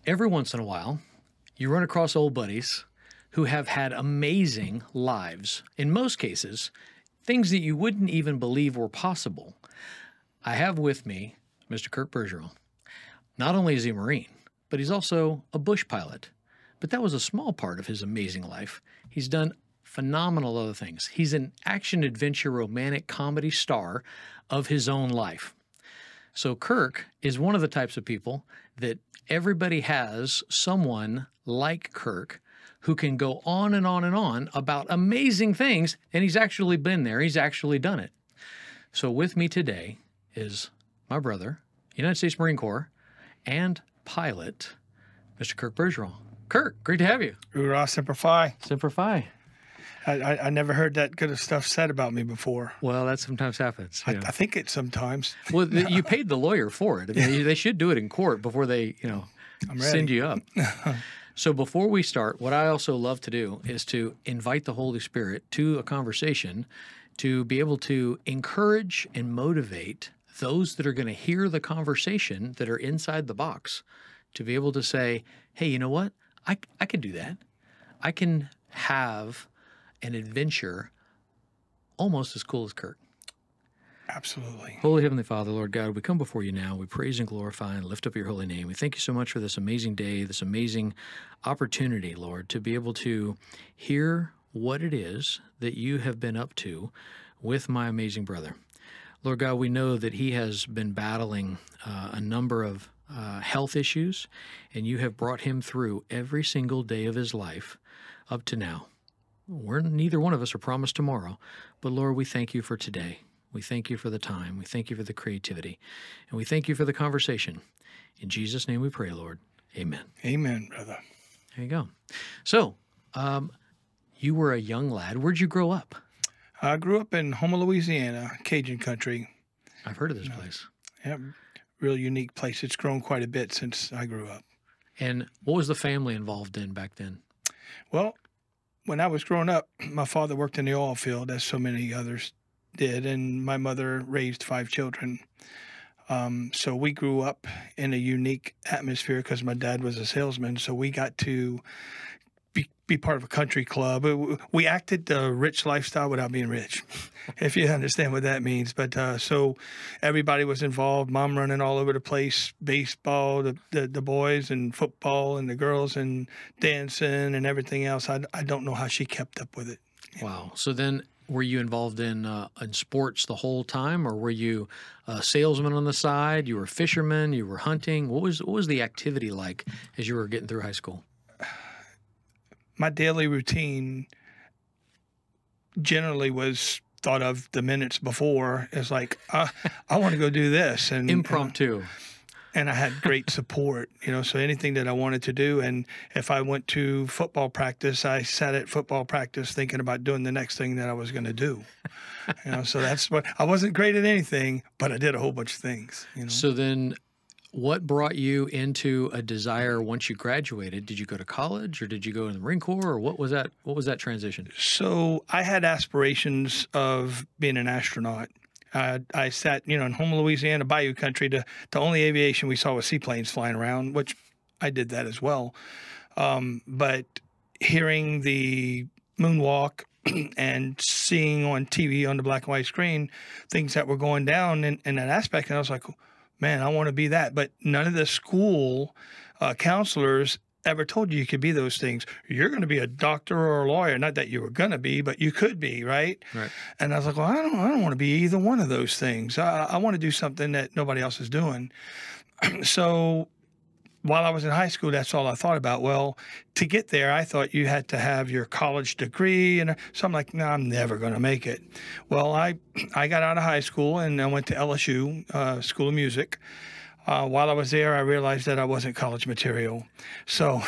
every once in a while, you run across old buddies who have had amazing lives. In most cases, things that you wouldn't even believe were possible. I have with me Mr. Kirk Bergeron. Not only is he a Marine, but he's also a bush pilot. But that was a small part of his amazing life. He's done phenomenal other things. He's an action-adventure romantic comedy star of his own life. So Kirk is one of the types of people that everybody has someone like Kirk who can go on and on and on about amazing things, and he's actually been there. He's actually done it. So with me today is my brother, United States Marine Corps, and pilot, Mr. Kirk Bergeron. Kirk, great to have you. Hoorah, Semper Fi. Semper Fi. I never heard that good of stuff said about me before. Well, that sometimes happens. I think it sometimes. Well, you paid the lawyer for it. I mean, they should do it in court before they, send you up. So before we start, what I also love to do is to invite the Holy Spirit to a conversation to be able to encourage and motivate those that are going to hear the conversation that are inside the box to be able to say, hey, you know what? I can do that. I can have an adventure almost as cool as Kirk. Absolutely. Holy Heavenly Father, Lord God, we come before you now. We praise and glorify and lift up your holy name. We thank you so much for this amazing day, this amazing opportunity, Lord, to be able to hear what it is that you have been up to with my amazing brother. Lord God, we know that he has been battling a number of health issues, and you have brought him through every single day of his life up to now. Neither one of us are promised tomorrow, but Lord, we thank you for today. We thank you for the time. We thank you for the creativity. And we thank you for the conversation. In Jesus' name we pray, Lord. Amen. Amen, brother. There you go. So, you were a young lad. Where'd you grow up? I grew up in Houma, Louisiana, Cajun country. I've heard of this place. Yeah, real unique place. It's grown quite a bit since I grew up. And what was the family involved in back then? Well, when I was growing up, my father worked in the oil field, as so many others did, and my mother raised 5 children. So we grew up in a unique atmosphere because my dad was a salesman. So we got to be part of a country club. We acted the rich lifestyle without being rich, if you understand what that means. But so everybody was involved, mom running all over the place, baseball, the boys, and football, and the girls, and dancing and everything else. I don't know how she kept up with it. Wow. So then were you involved in sports the whole time, or were you a salesman on the side? You were a fisherman? You were hunting? What was the activity like as you were getting through high school? My daily routine generally was thought of the minutes before as like, I want to go do this. And impromptu. And I had great support, so anything that I wanted to do. And if I went to football practice, I sat at football practice thinking about doing the next thing that I was going to do. So that's what, I wasn't great at anything, but I did a whole bunch of things. So then what brought you into a desire once you graduated? Did you go to college, or did you go in the Marine Corps, or what was that transition? So I had aspirations of being an astronaut. I sat, in Houma, Louisiana, Bayou country. The only aviation we saw was seaplanes flying around, which I did that as well. But hearing the moonwalk and seeing on TV on the black and white screen things that were going down in that aspect, and I was like, man, I want to be that. But none of the school counselors ever told you could be those things. You're going to be a doctor or a lawyer. Not that you were going to be, but you could be, right? Right. And I was like, well, I don't want to be either one of those things. I want to do something that nobody else is doing. So while I was in high school, that's all I thought about. Well, to get there, I thought you had to have your college degree. And so I'm like, no, I'm never going to make it. Well, I got out of high school and I went to LSU, School of Music. While I was there, I realized that I wasn't college material. So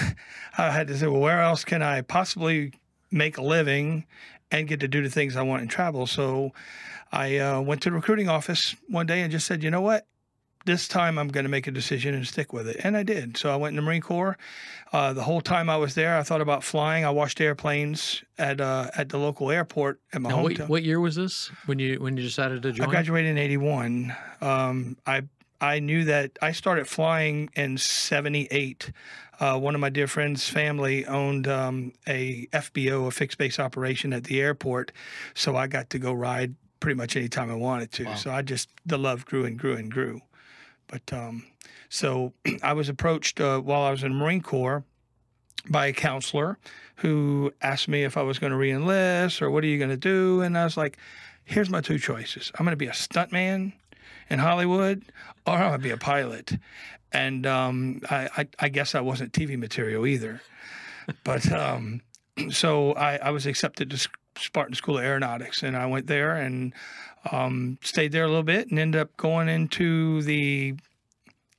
I had to say, well, where else can I possibly make a living and get to do the things I want and travel? So I went to the recruiting office one day and just said, you know what? This time I'm going to make a decision and stick with it. And I did. So I went in the Marine Corps. The whole time I was there, I thought about flying. I watched airplanes at the local airport at my hometown. What year was this when you decided to join? I graduated in 81. I knew that I started flying in '78. One of my dear friends' family owned a FBO, a fixed base operation at the airport, so I got to go ride pretty much anytime I wanted to. Wow. So the love grew and grew and grew. But so I was approached while I was in the Marine Corps by a counselor who asked me if I was going to re-enlist or what are you going to do? And I was like, here's my two choices. I'm going to be a stuntman in Hollywood, or I'm going to be a pilot. And I guess I wasn't TV material either. But so I was accepted to Spartan School of Aeronautics, and I went there and stayed there a little bit and ended up going into the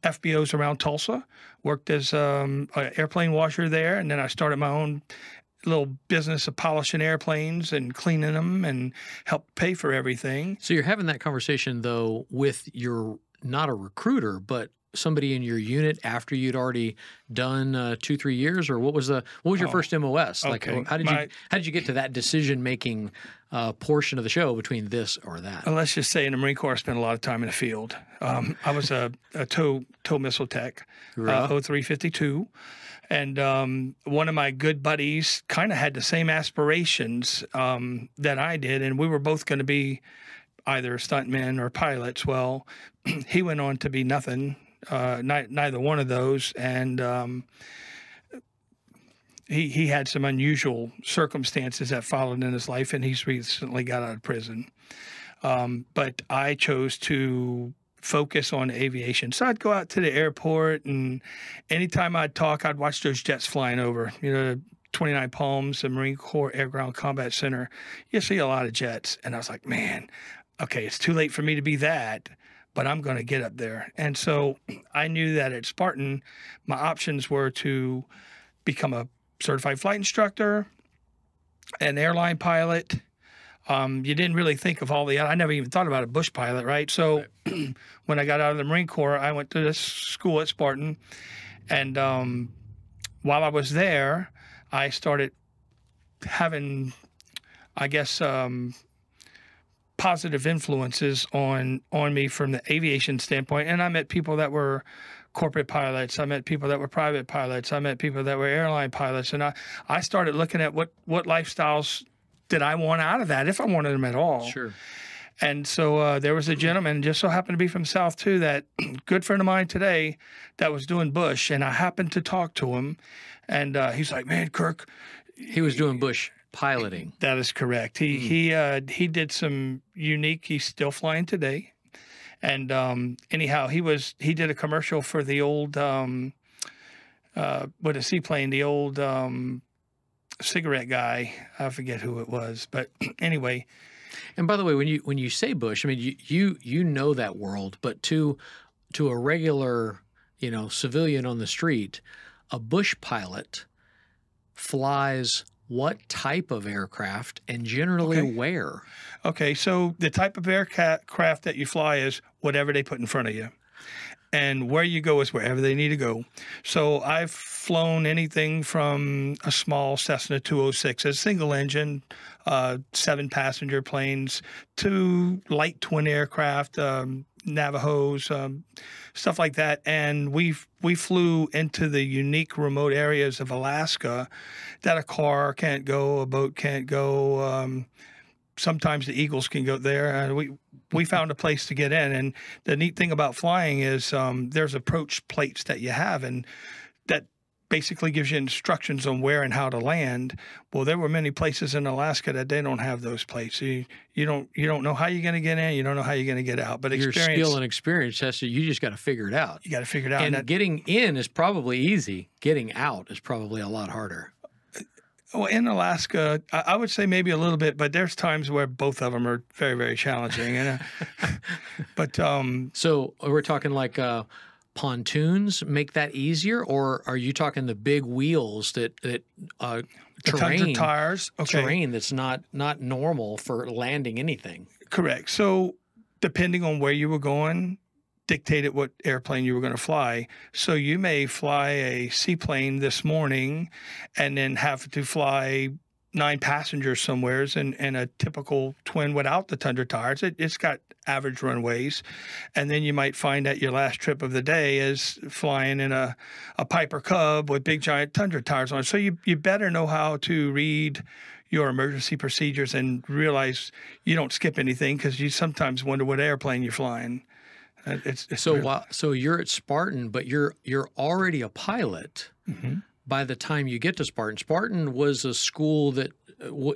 FBOs around Tulsa, worked as an airplane washer there, and then I started my own little business of polishing airplanes and cleaning them and helped pay for everything. So you're having that conversation, though, with your, not a recruiter, but somebody in your unit after you'd already done 2-3 years, or what was your first MOS? Like, okay. how did you get to that decision making portion of the show between this or that? Let's just say in the Marine Corps, I spent a lot of time in the field. I was a tow missile tech, 0352. And one of my good buddies kind of had the same aspirations that I did, and we were both going to be either stuntmen or pilots. Well, he went on to be nothing, neither one of those, and he had some unusual circumstances that followed in his life, and he's recently got out of prison. But I chose to focus on aviation. So I'd go out to the airport, and anytime I'd talk, I'd watch those jets flying over. 29 Palms, the Marine Corps Air Ground Combat Center. You see a lot of jets. And I was like, man, okay, it's too late for me to be that, but I'm going to get up there. And so I knew that at Spartan, my options were to become a certified flight instructor, an airline pilot. You didn't really think of I never even thought about a bush pilot, right? So when I got out of the Marine Corps, I went to this school at Spartan. And while I was there, I started having, I guess, positive influences on me from the aviation standpoint. And I met people that were corporate pilots. I met people that were private pilots. I met people that were airline pilots. And I started looking at what lifestyles did I want out of that, if I wanted them at all. Sure. And so there was a gentleman, just so happened to be from South too, that good friend of mine today that was doing bush, and I happened to talk to him, and he's like, man, Kirk. He was doing bush piloting. That is correct. He did some unique, he's still flying today. And anyhow, he did a commercial for the old, what a seaplane, the old cigarette guy. I forget who it was, but anyway. And by the way, when you say bush, I mean you know that world, but to a regular civilian on the street, a bush pilot flies what type of aircraft and generally where? Okay, so the type of aircraft that you fly is whatever they put in front of you. And where you go is wherever they need to go. So I've flown anything from a small Cessna 206, a single engine, 7-passenger planes, to light twin aircraft, Navajos, stuff like that. And we flew into the unique remote areas of Alaska that a car can't go, a boat can't go. Sometimes the Eagles can go there. We found a place to get in. And the neat thing about flying is there's approach plates that you have, and that basically gives you instructions on where and how to land. Well, there were many places in Alaska that they don't have those plates. You don't know how you're going to get in. You don't know how you're going to get out. But your skill and experience you just got to figure it out. You got to figure it out. And getting in is probably easy. Getting out is probably a lot harder. Well, in Alaska, I would say maybe a little bit, but there's times where both of them are very, very challenging. And but so we're talking like pontoons make that easier, or are you talking the big wheels that terrain tires? Okay. Terrain that's not normal for landing anything? Correct. So depending on where you were going, dictated what airplane you were going to fly. So you may fly a seaplane this morning and then have to fly 9 passengers somewheres, and a typical twin without the Tundra tires. It's got average runways. And then you might find that your last trip of the day is flying in a Piper Cub with big giant Tundra tires on it. So you better know how to read your emergency procedures and realize you don't skip anything, because you sometimes wonder what airplane you're flying. So you're at Spartan, but you're already a pilot by the time you get to Spartan. Spartan was a school that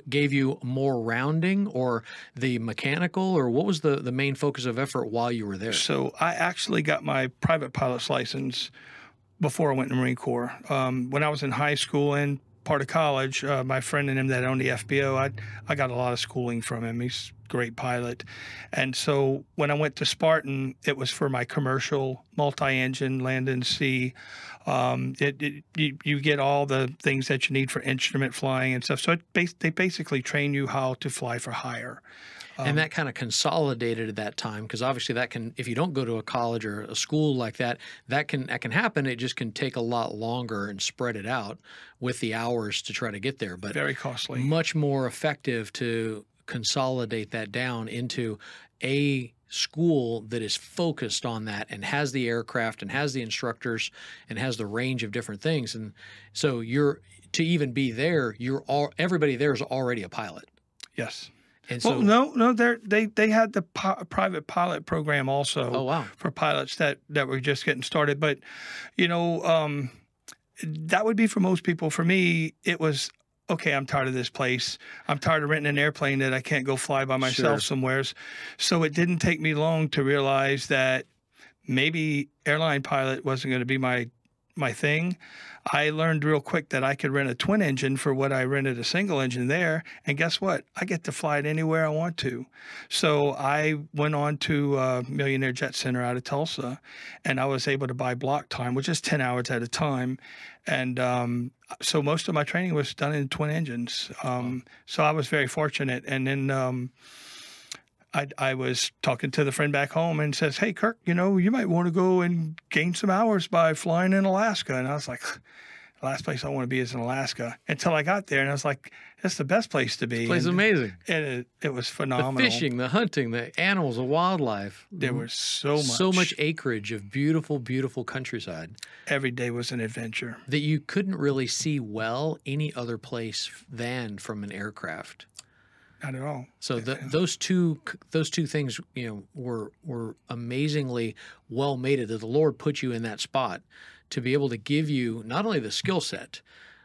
gave you more rounding, or the mechanical, or what was the main focus of effort while you were there? So I actually got my private pilot's license before I went in the Marine Corps. When I was in high school and part of college, my friend and him that owned the FBO, I got a lot of schooling from him. He's a great pilot. And so when I went to Spartan, it was for my commercial multi-engine land and sea. You get all the things that you need for instrument flying and stuff. So they basically train you how to fly for hire. And that kind of consolidated at that time, because obviously that can, if you don't go to a college or a school like that, that can happen. It just can take a lot longer and spread it out with the hours to try to get there. But very costly. Much more effective to consolidate that down into a school that is focused on that and has the aircraft and has the instructors and has the range of different things. And so to even be there, everybody there is already a pilot. Yes. And so, well, no, they had the private pilot program also. Oh, wow. For pilots that were just getting started. But, that would be for most people. For me, it was, okay, I'm tired of this place. I'm tired of renting an airplane that I can't go fly by myself somewheres. So it didn't take me long to realize that maybe airline pilot wasn't going to be my thing. I learned real quick that I could rent a twin engine for what I rented a single engine there. And guess what? I get to fly it anywhere I want to. So I went on to Millionaire Jet Center out of Tulsa, and I was able to buy block time, which is 10 hours at a time. And so most of my training was done in twin engines. So I was very fortunate. And then I was talking to the friend back home and says, hey, Kirk, you might want to go and gain some hours by flying in Alaska. And I was like, the last place I want to be is in Alaska. Until I got there, and I was like, that's the best place to be. This place is amazing. And it was phenomenal. The fishing, the hunting, the animals, the wildlife. There was so much. So much acreage of beautiful, beautiful countryside. Every day was an adventure. That you couldn't really see well any other place than from an aircraft. Not at all. So those two things, were amazingly well mated. That the Lord put you in that spot to be able to give you not only the skill set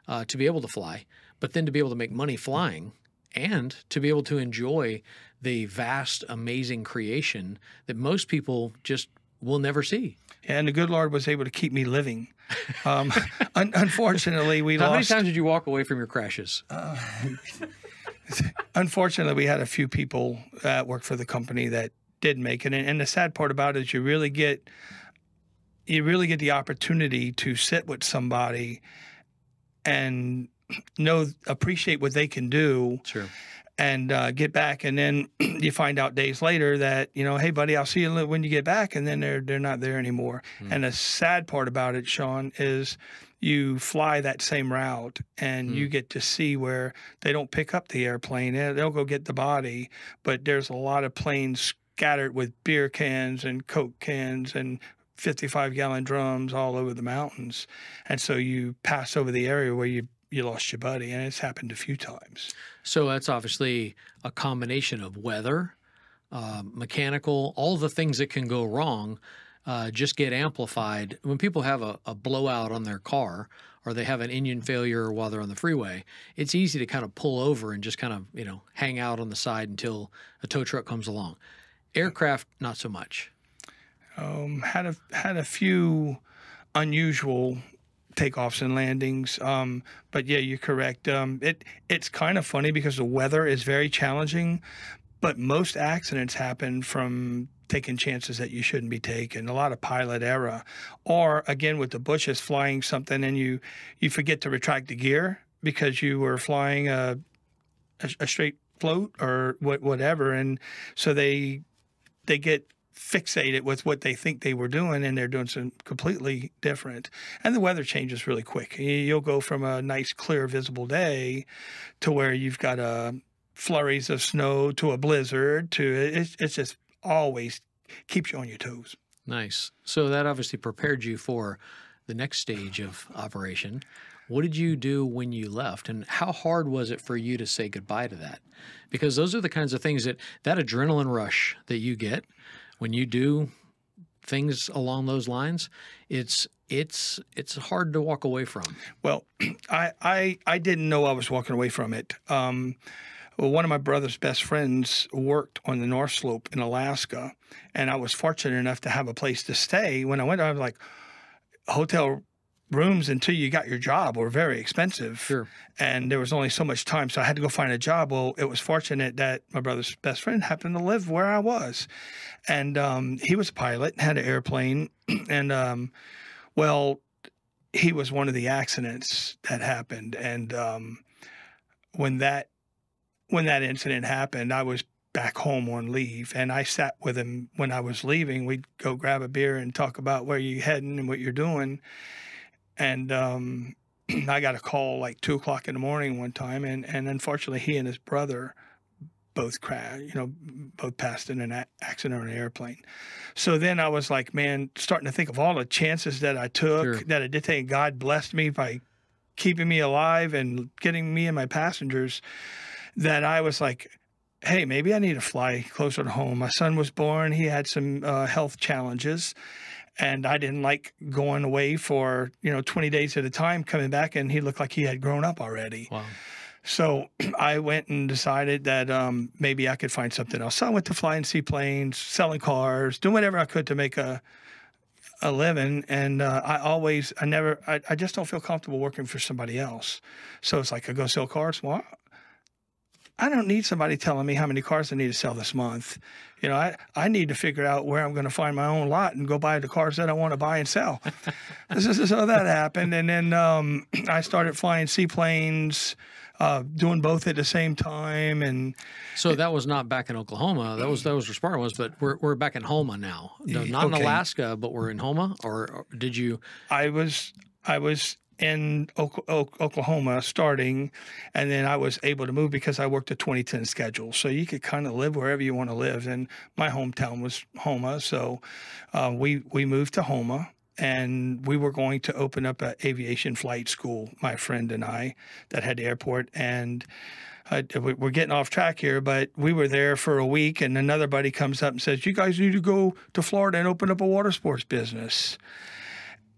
to be able to fly, but then to be able to make money flying and to be able to enjoy the vast, amazing creation that most people just will never see. And the good Lord was able to keep me living. Unfortunately, we lost. How many times did you walk away from your crashes? Unfortunately, we had a few people that worked for the company that did make it. And the sad part about it is you really get the opportunity to sit with somebody and appreciate what they can do. Sure. And get back, and then you find out days later that, hey, buddy, I'll see you when you get back, and then they're not there anymore. And the sad part about it, Sean, is you fly that same route, and you get to see where they don't pick up the airplane. They'll go get the body, but there's a lot of planes scattered with beer cans and Coke cans and 55-gallon drums all over the mountains. And so you pass over the area where you lost your buddy, and it's happened a few times. So that's obviously a combination of weather, mechanical, all the things that can go wrong just get amplified. When people have a blowout on their car or they have an engine failure while they're on the freeway, it's easy to kind of pull over and just kind of, hang out on the side until a tow truck comes along. Aircraft, not so much. Had a few unusual takeoffs and landings. But yeah, you're correct. It's kind of funny because the weather is very challenging, but most accidents happen from taking chances that you shouldn't be taking. A lot of pilot error, or again with the bushes, flying something and you forget to retract the gear because you were flying a straight float or whatever, and so they get fixated with what they think they were doing, and they're doing something completely different. And the weather changes really quick. You'll go from a nice, clear, visible day to where you've got flurries of snow to a blizzard to it's just always keeps you on your toes. Nice. So that obviously prepared you for the next stage of operation. What did you do when you left, and how hard was it for you to say goodbye to that? Because those are the kinds of things that adrenaline rush that you get when you do things along those lines, it's hard to walk away from. Well, I didn't know I was walking away from it. Well, one of my brother's best friends worked on the North Slope in Alaska, and I was fortunate enough to have a place to stay. When I went, I was like, hotel rooms until you got your job were very expensive. Sure. And there was only so much time, so I had to go find a job. Well, it was fortunate that my brother's best friend happened to live where I was. And he was a pilot, had an airplane. And, well, he was one of the accidents that happened. And when that incident happened, I was back home on leave, and I sat with him when I was leaving. We'd go grab a beer and talk about where you're heading and what you're doing. And I got a call like 2 o'clock in the morning one time, and unfortunately he and his brother both crashed, both passed in an accident on an airplane. So then I was like, man, starting to think of all the chances that I took, Sure. that I did take. God blessed me by keeping me alive and getting me and my passengers, that I was like, hey, maybe I need to fly closer to home. My son was born. He had some health challenges. And I didn't like going away for, 20 days at a time, coming back, and he looked like he had grown up already. Wow. So I went and decided that maybe I could find something else. So I went to flying seaplanes, selling cars, doing whatever I could to make a living. And I just don't feel comfortable working for somebody else. So it's like, I go sell cars. Well, I don't need somebody telling me how many cars I need to sell this month. I need to figure out where I'm going to find my own lot and go buy the cars that I want to buy and sell. So that happened. And then I started flying seaplanes, doing both at the same time. And so that was not back in Oklahoma. That was where Spartan was, but we're back in Homa now. No, not in Alaska, but we're in Homa. Or did you? I was in Oklahoma starting, and then I was able to move because I worked a 2010 schedule. So you could kind of live wherever you want to live. And my hometown was Homa. So we moved to Homa, and we were going to open up an aviation flight school, my friend and I, that had the airport. And we're getting off track here, but we were there for a week, and another buddy comes up and says, you guys need to go to Florida and open up a water sports business.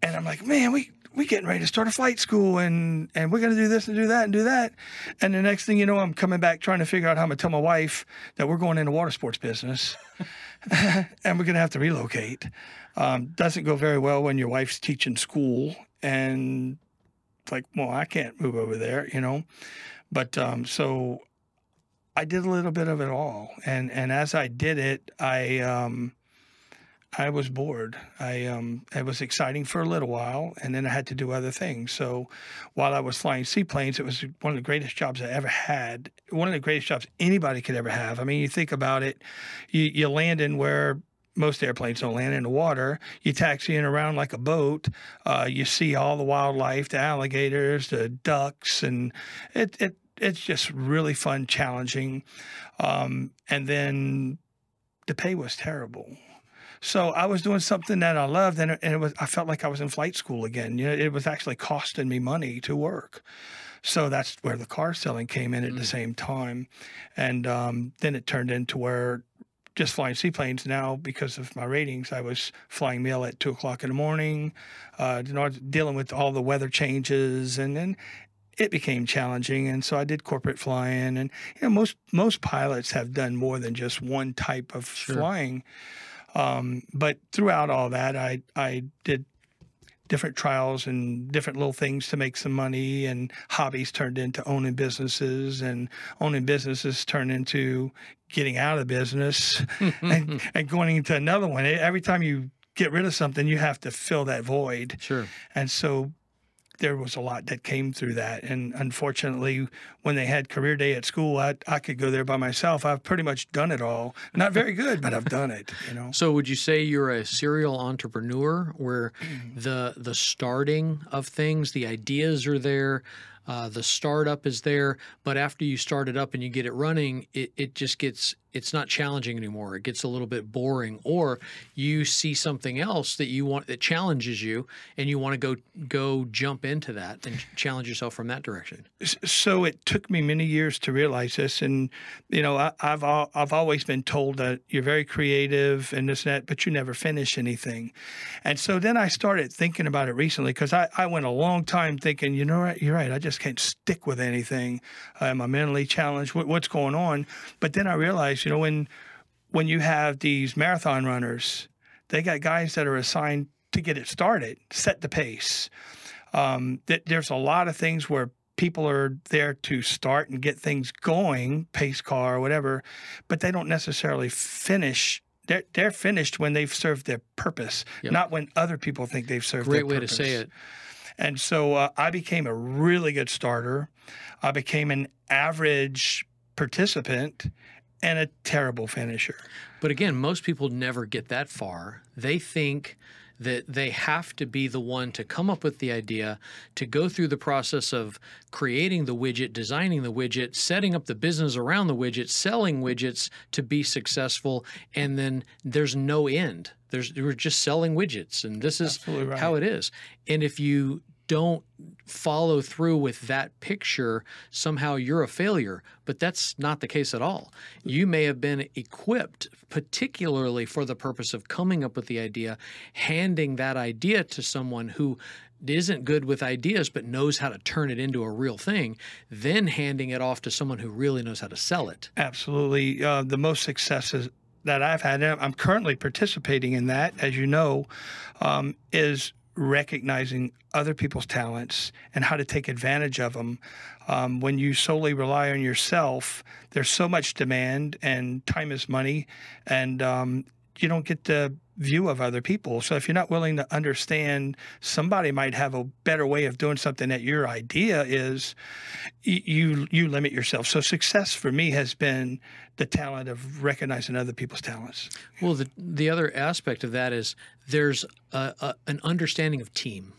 And I'm like, man, we getting ready to start a flight school, and we're going to do this and do that and do that. And the next thing you know, I'm coming back trying to figure out how I'm going to tell my wife that we're going into water sports business and we're going to have to relocate. Doesn't go very well when your wife's teaching school, and it's like, well, I can't move over there, But so I did a little bit of it all. And as I did it, I was bored. It was exciting for a little while, and then I had to do other things. So while I was flying seaplanes, it was one of the greatest jobs I ever had, one of the greatest jobs anybody could ever have. I mean, you think about it, you land in where most airplanes don't land, in the water. You taxiing around like a boat. You see all the wildlife, the alligators, the ducks, and it's just really fun, challenging. And then the pay was terrible. So I was doing something that I loved, and I felt like I was in flight school again. It was actually costing me money to work. So that's where the car selling came in at the same time. And then it turned into where just flying seaplanes now, because of my ratings, I was flying mail at 2 o'clock in the morning, dealing with all the weather changes, and then it became challenging. And so I did corporate flying, and most pilots have done more than just one type of flying. But throughout all that, I did different trials and different little things to make some money, and hobbies turned into owning businesses, and owning businesses turned into getting out of business and going into another one. Every time you get rid of something, you have to fill that void. Sure. And so there was a lot that came through that. And unfortunately, when they had career day at school, I could go there by myself. I've pretty much done it all. Not very good, but I've done it, you know. So would you say you're a serial entrepreneur where the starting of things, the ideas are there, the startup is there, but after you start it up and you get it running, it just gets, it's not challenging anymore. It gets a little bit boring, or you see something else that you want that challenges you, and you want to go jump into that and challenge yourself from that direction. So it took me many years to realize this, and you know, I've always been told that you're very creative and this and that, but you never finish anything. And so then I started thinking about it recently, because I went a long time thinking, you know what, you're right, I just can't stick with anything. Am I mentally challenged? What's going on? But then I realized, you know, when you have these marathon runners, they got guys that are assigned to get it started, set the pace. There's a lot of things where people are there to start and get things going, pace car or whatever, but they don't necessarily finish. They're finished when they've served their purpose, not when other people think they've served their purpose. Great way to say it. And so I became a really good starter. I became an average participant and a terrible finisher. But again, most people never get that far. They think that they have to be the one to come up with the idea, to go through the process of creating the widget, designing the widget, setting up the business around the widget, selling widgets to be successful, and then there's no end. We're just selling widgets, and this is how it is. And if you don't follow through with that picture, somehow you're a failure. But that's not the case at all. You may have been equipped particularly for the purpose of coming up with the idea, handing that idea to someone who isn't good with ideas but knows how to turn it into a real thing, then handing it off to someone who really knows how to sell it. Absolutely. The most successes that I've had, and I'm currently participating in that, as you know, is recognizing other people's talents and how to take advantage of them. When you solely rely on yourself, there's so much demand, and time is money, and you don't get the view of other people. So if you're not willing to understand somebody might have a better way of doing something that your idea is, you limit yourself. So success for me has been the talent of recognizing other people's talents. Well, the other aspect of that is there's an understanding of team,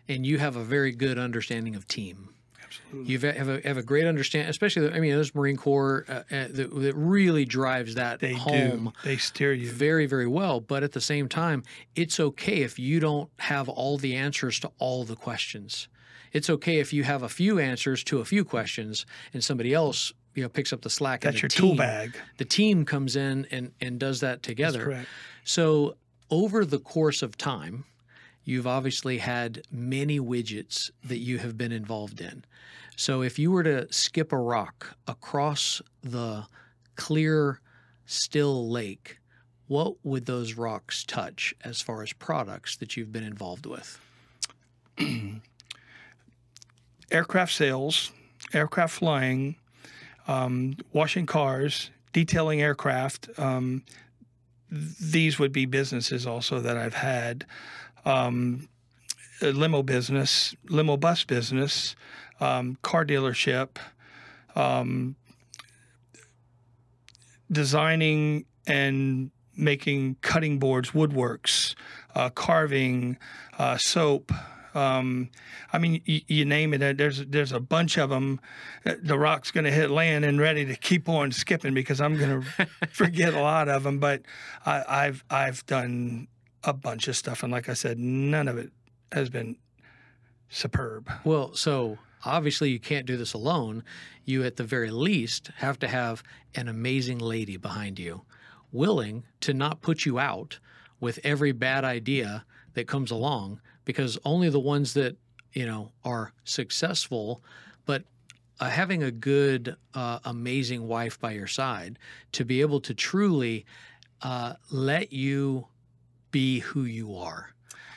and you have a very good understanding of team. Absolutely. You have a great understanding, especially, I mean, there's Marine Corps that really drives that home. They steer you very, very well. But at the same time, it's okay if you don't have all the answers to all the questions. It's okay if you have a few answers to a few questions and somebody else, you know, picks up the slack. That's your tool bag. The team comes in and does that together. That's correct. So over the course of time, you've obviously had many widgets that you have been involved in. So if you were to skip a rock across the clear, still lake, what would those rocks touch as far as products that you've been involved with? Aircraft sales, aircraft flying, washing cars, detailing aircraft. These would be businesses also that I've had. Limo business, limo bus business, car dealership, designing and making cutting boards, woodworks, carving, soap. I mean, you name it. There's a bunch of them. The rock's going to hit land and ready to keep on skipping because I'm going to forget a lot of them. But I've done a bunch of stuff, and like I said, none of it has been superb. Well, so obviously you can't do this alone. You, at the very least, have to have an amazing lady behind you, willing to not put you out with every bad idea that comes along, because only the ones that, you know, are successful, but having a good, amazing wife by your side to be able to truly let you be who you are,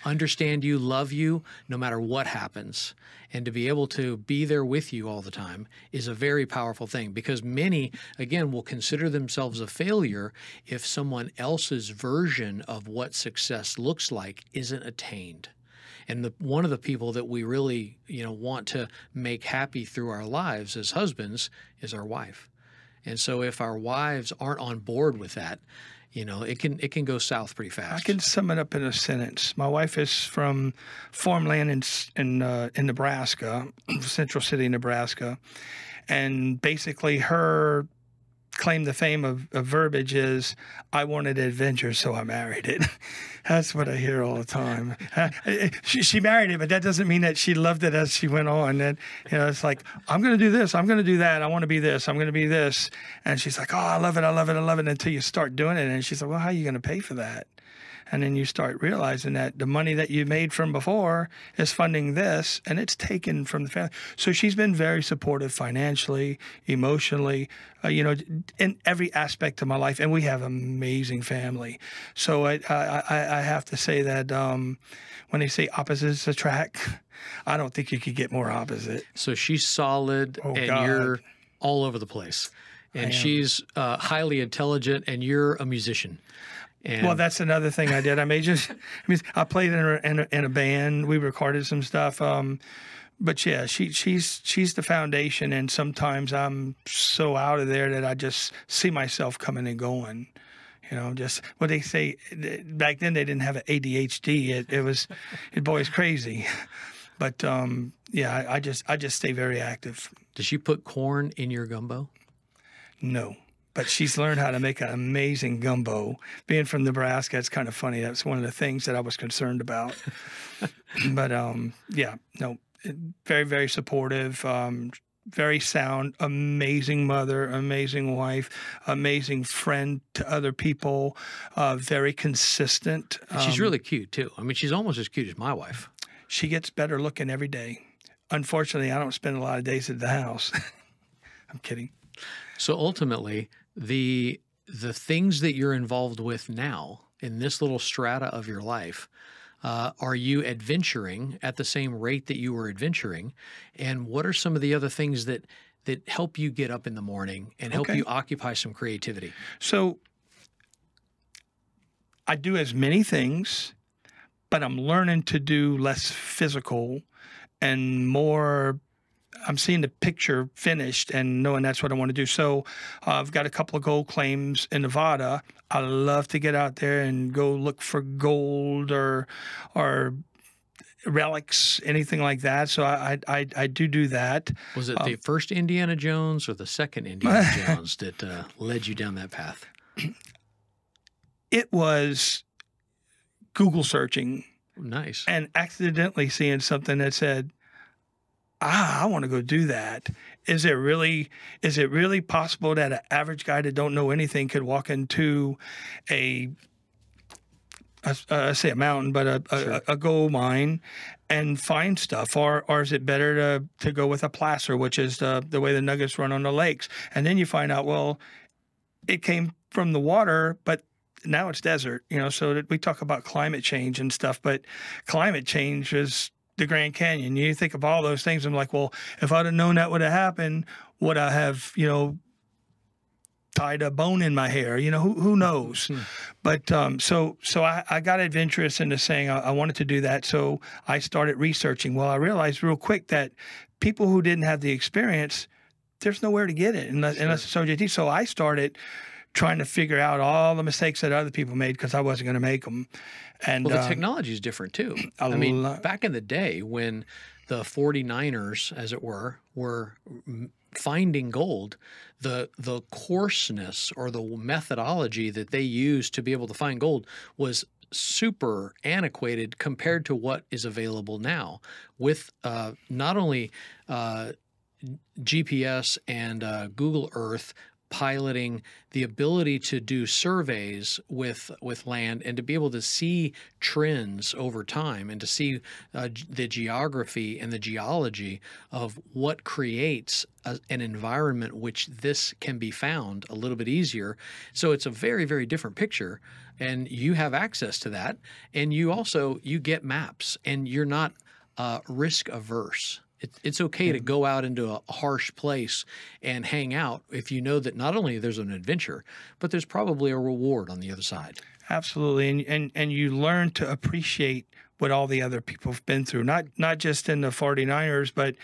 understand you, love you, no matter what happens, and to be able to be there with you all the time is a very powerful thing, because many, again, will consider themselves a failure if someone else's version of what success looks like isn't attained. And one of the people that we really, want to make happy through our lives as husbands is our wife. And so if our wives aren't on board with that, it can go south pretty fast. I can sum it up in a sentence. My wife is from farmland in Nebraska, Central City, Nebraska, and basically her claim to fame of verbiage is, I wanted adventure, so I married it. That's what I hear all the time. She married it, but that doesn't mean that she loved it as she went on. And, it's like, I'm going to do this. I'm going to do that. I want to be this. I'm going to be this. And she's like, oh, I love it. I love it. I love it, until you start doing it. And she's like, well, how are you going to pay for that? And then you start realizing that the money that you made from before is funding this, and it's taken from the family. So she's been very supportive financially, emotionally, in every aspect of my life. And we have an amazing family. So I have to say that when they say opposites attract, I don't think you could get more opposite. So she's solid, and God. You're all over the place. And she's highly intelligent, and you're a musician. Well, that's another thing I did. I played in a band. We recorded some stuff. But yeah, she's the foundation. And sometimes I'm so out of there that I just see myself coming and going. Just what they say back then. They didn't have an ADHD. It boys crazy. But yeah, I just stay very active. Does she put corn in your gumbo? No. But she's learned how to make an amazing gumbo. Being from Nebraska, it's kind of funny. That's one of the things that I was concerned about. But yeah, no, very, very supportive, very sound, amazing mother, amazing wife, amazing friend to other people, very consistent. She's really cute, too. I mean, she's almost as cute as my wife. She gets better looking every day. Unfortunately, I don't spend a lot of days at the house. I'm kidding. So ultimately, the things that you're involved with now in this little strata of your life, are you adventuring at the same rate that you were adventuring? And what are some of the other things that help you get up in the morning and help you occupy some creativity? So I do as many things, but I'm learning to do less physical and more. I'm seeing the picture finished and knowing that's what I want to do. So I've got a couple of gold claims in Nevada. I love to get out there and go look for gold or relics, anything like that. So I do that. Was it the first Indiana Jones or the second Indiana Jones that led you down that path? It was Google searching. Nice. And accidentally seeing something that said, I want to go do that. Is it really possible that an average guy that don't know anything could walk into I say a mountain, but a gold mine and find stuff? Or is it better to go with a placer, which is the way the nuggets run on the lakes? And then you find out, well, it came from the water, but now it's desert, so that we talk about climate change and stuff, but climate change is the Grand Canyon. You think of all those things. I'm like, well, if I'd have known that would have happened, would I have, tied a bone in my hair? Who knows? But so I got adventurous into saying I wanted to do that. So I started researching. Well, I realized real quick that people who didn't have the experience, there's nowhere to get it unless it's OJT. So I started trying to figure out all the mistakes that other people made because I wasn't going to make them. And well, the technology is different too. I mean, back in the day when the 49ers, as it were finding gold, the coarseness or the methodology that they used to be able to find gold was super antiquated compared to what is available now with not only GPS and Google Earth piloting, the ability to do surveys with land and to be able to see trends over time and to see the geography and the geology of what creates an environment which this can be found a little bit easier. So it's a very, very different picture, and you have access to that. And you get maps, and you're not risk averse. It's okay to go out into a harsh place and hang out if you know that not only there's an adventure, but there's probably a reward on the other side. Absolutely. And you learn to appreciate what all the other people have been through, not just in the 49ers, but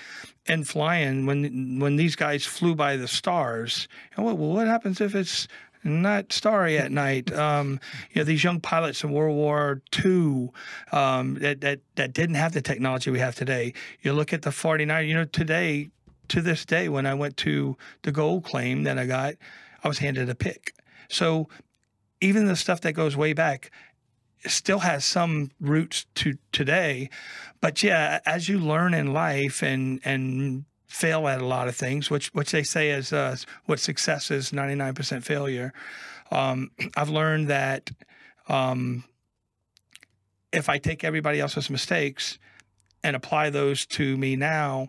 in flying. When these guys flew by the stars, well, what happens if it's not starry at night? These young pilots in World War II that didn't have the technology we have today. You look at the 49ers, today, to this day, when I went to the gold claim that I got, I was handed a pick. So even the stuff that goes way back still has some roots to today. But yeah, as you learn in life and fail at a lot of things, which they say is what success is, 99% failure. I've learned that if I take everybody else's mistakes and apply those to me now,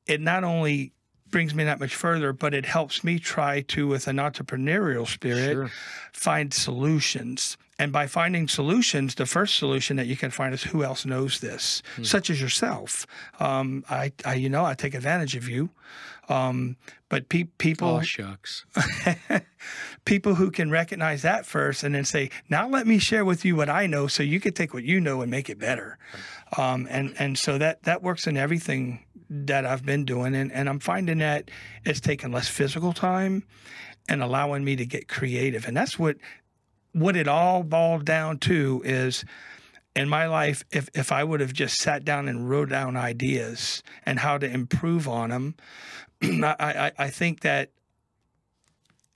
it not only brings me that much further, but it helps me try to, with an entrepreneurial spirit, find solutions. And by finding solutions, the first solution that you can find is who else knows this, such as yourself. I take advantage of you. But people, oh, shucks. people who can recognize that first and then say, now let me share with you what I know so you can take what you know and make it better. And so that works in everything that I've been doing. And I'm finding that it's taking less physical time and allowing me to get creative. And that's what it all boiled down to is, in my life, if I would have just sat down and wrote down ideas and how to improve on them, I think that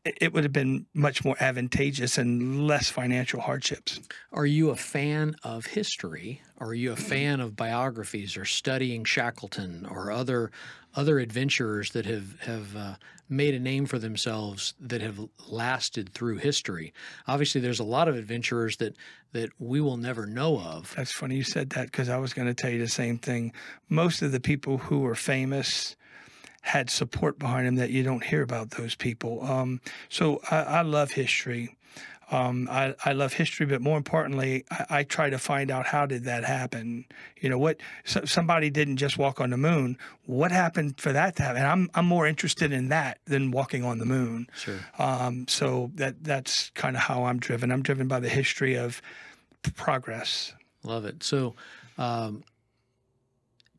it would have been much more advantageous and less financial hardships. Are you a fan of history? Are you a fan of biographies or studying Shackleton or other adventurers that have made a name for themselves that have lasted through history? Obviously, there's a lot of adventurers that we will never know of. That's funny you said that, because I was going to tell you the same thing. Most of the people who were famous had support behind them that you don't hear about those people. So I love history. I love history, but more importantly, I try to find out, how did that happen? Somebody didn't just walk on the moon. What happened for that to happen? And I'm more interested in that than walking on the moon. Sure. So that's kind of how I'm driven. I'm driven by the history of progress. Love it. So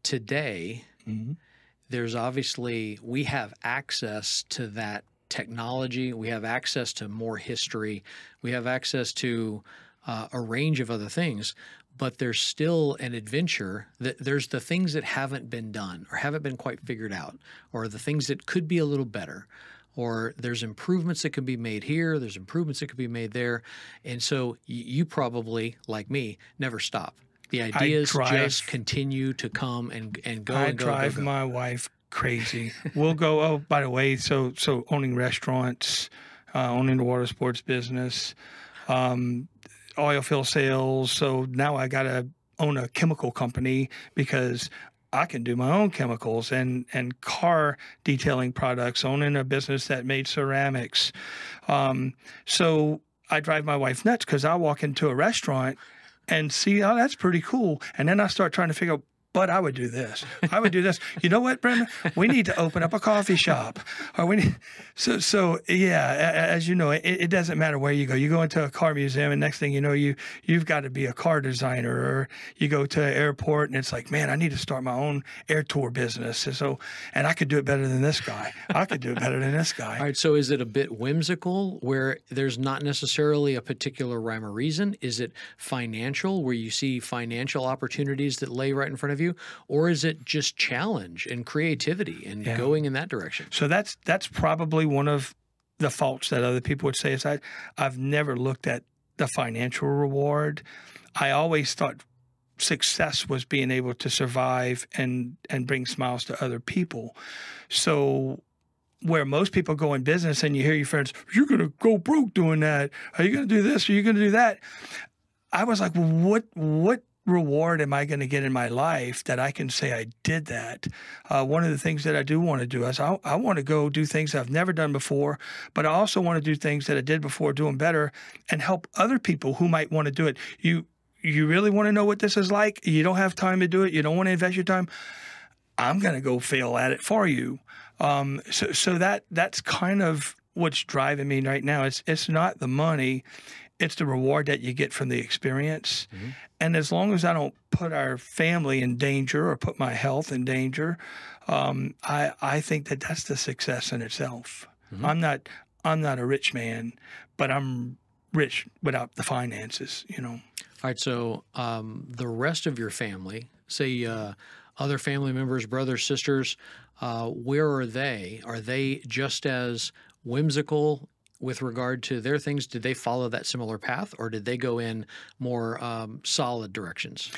today, there's obviously, we have access to that technology. We have access to more history. We have access to a range of other things, but there's still an adventure. There's the things that haven't been done or haven't been quite figured out, or the things that could be a little better, or there's improvements that can be made here. There's improvements that could be made there. And so you probably, like me, never stop. The ideas just continue to come and go. I drive my wife crazy. We'll go, oh, by the way, so owning restaurants, owning the water sports business, oil field sales. So now I got to own a chemical company because I can do my own chemicals, and car detailing products, owning a business that made ceramics. So I drive my wife nuts because I walk into a restaurant and see, oh, that's pretty cool. And then I start trying to figure out, but I would do this. I would do this. You know what, Brenda? We need to open up a coffee shop. Or we need, so yeah, as you know, it doesn't matter where you go. You go into a car museum, and next thing you know, you've got to be a car designer. Or you go to an airport, and it's like, man, I need to start my own air tour business. And I could do it better than this guy. I could do it better than this guy. All right, so is it a bit whimsical where there's not necessarily a particular rhyme or reason? Is it financial, where you see financial opportunities that lay right in front of you? Or is it just challenge and creativity and going in that direction? So that's probably one of the faults that other people would say is I've never looked at the financial reward. I always thought success was being able to survive and bring smiles to other people. So where most people go in business and you hear your friends, you're going to go broke doing that. Are you going to do this? Are you going to do that? I was like, well, what reward am I going to get in my life that I can say I did that? One of the things that I do want to do is I want to go do things I've never done before, but I also want to do things that I did before, doing better, and help other people who might want to do it. You really want to know what this is like? You don't have time to do it. You don't want to invest your time. I'm going to go fail at it for you. So that's kind of what's driving me right now. It's not the money. it's the reward that you get from the experience. And as long as I don't put our family in danger or put my health in danger, I think that that's the success in itself. I'm not a rich man, but I'm rich without the finances, you know. All right. So the rest of your family, say other family members, brothers, sisters, where are they? Are they just as whimsical with regard to their things? Did they follow that similar path, or did they go in more solid directions?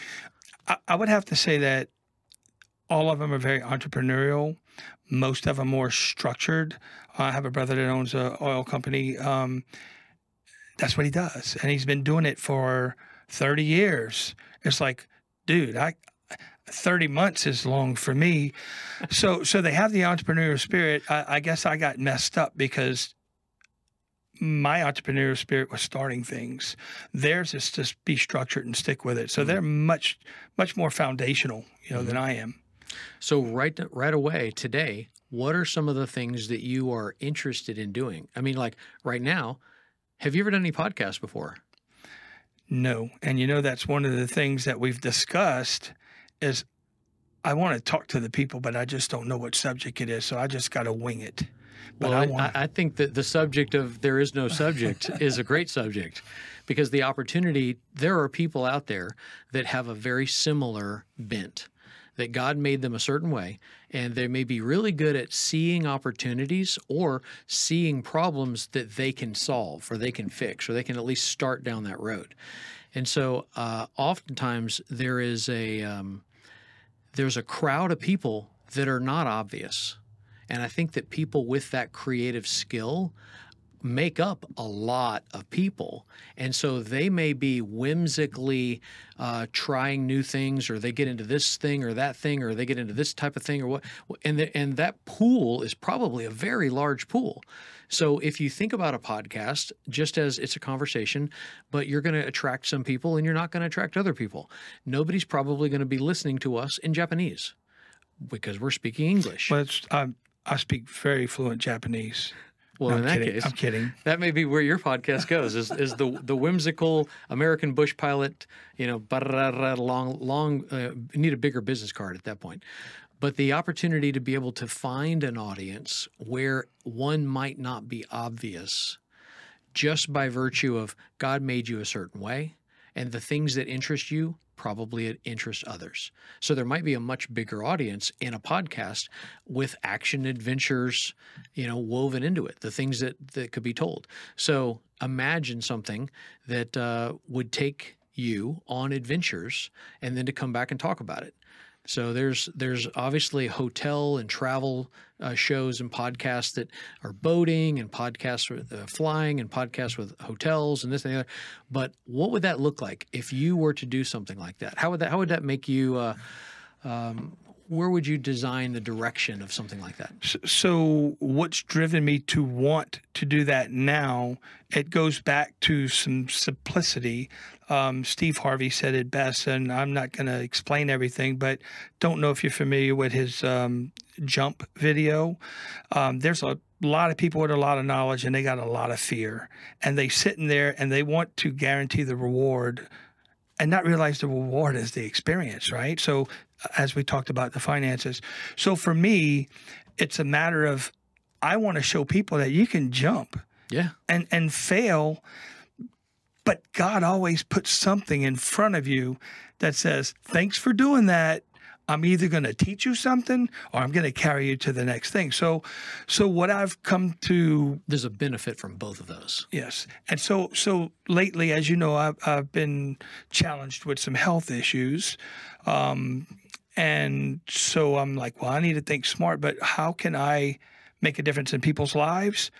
I would have to say that all of them are very entrepreneurial. Most of them more structured. I have a brother that owns an oil company. That's what he does, and he's been doing it for 30 years. It's like, dude, 30 months is long for me. So they have the entrepreneurial spirit. I guess I got messed up because my entrepreneurial spirit was starting things. Theirs is to be structured and stick with it. So they're much more foundational, you know, than I am. So right away today, what are some of the things that you are interested in doing? I mean, like right now, have you ever done any podcasts before? No. And you know, that's one of the things that we've discussed is I want to talk to the people, but I just don't know what subject it is. So I just got to wing it. But well, I think that the subject of there is no subject is a great subject, because the opportunity, there are people out there that have a very similar bent, that God made them a certain way, and they may be really good at seeing opportunities or seeing problems that they can solve or they can fix or they can at least start down that road. And so oftentimes there's a crowd of people that are not obvious. And I think that people with that creative skill make up a lot of people. And so they may be whimsically trying new things, or they get into this thing or that thing, or they get into this type of thing or what. And that pool is probably a very large pool. So if you think about a podcast, just as it's a conversation, but you're going to attract some people and you're not going to attract other people. Nobody's probably going to be listening to us in Japanese because we're speaking English. Well, I speak very fluent Japanese. Well, in that case, I'm kidding. That may be where your podcast goes. Is the whimsical American bush pilot? You know, long. Need a bigger business card at that point. But the opportunity to be able to find an audience where one might not be obvious, just by virtue of God made you a certain way, and the things that interest you probably interest others. So there might be a much bigger audience in a podcast with action adventures, you know, woven into it, the things that could be told. So imagine something that would take you on adventures and then to come back and talk about it. So there's obviously hotel and travel shows and podcasts that are boating, and podcasts with flying, and podcasts with hotels and this and the other. But what would that look like if you were to do something like that? How would that make you? Where would you design the direction of something like that? So what's driven me to want to do that now, it goes back to some simplicity. Steve Harvey said it best, and I'm not going to explain everything, but don't know if you're familiar with his jump video. There's a lot of people with a lot of knowledge, and they got a lot of fear. And they sit in there, and they want to guarantee the reward and not realize the reward is the experience, right? So as we talked about the finances. So for me, it's a matter of I want to show people that you can jump and fail, but God always puts something in front of you that says, thanks for doing that. I'm either going to teach you something or I'm going to carry you to the next thing. So what I've come to... There's a benefit from both of those. Yes. And so lately, as you know, I've been challenged with some health issues. And so I'm like, well, I need to think smart, but how can I make a difference in people's lives?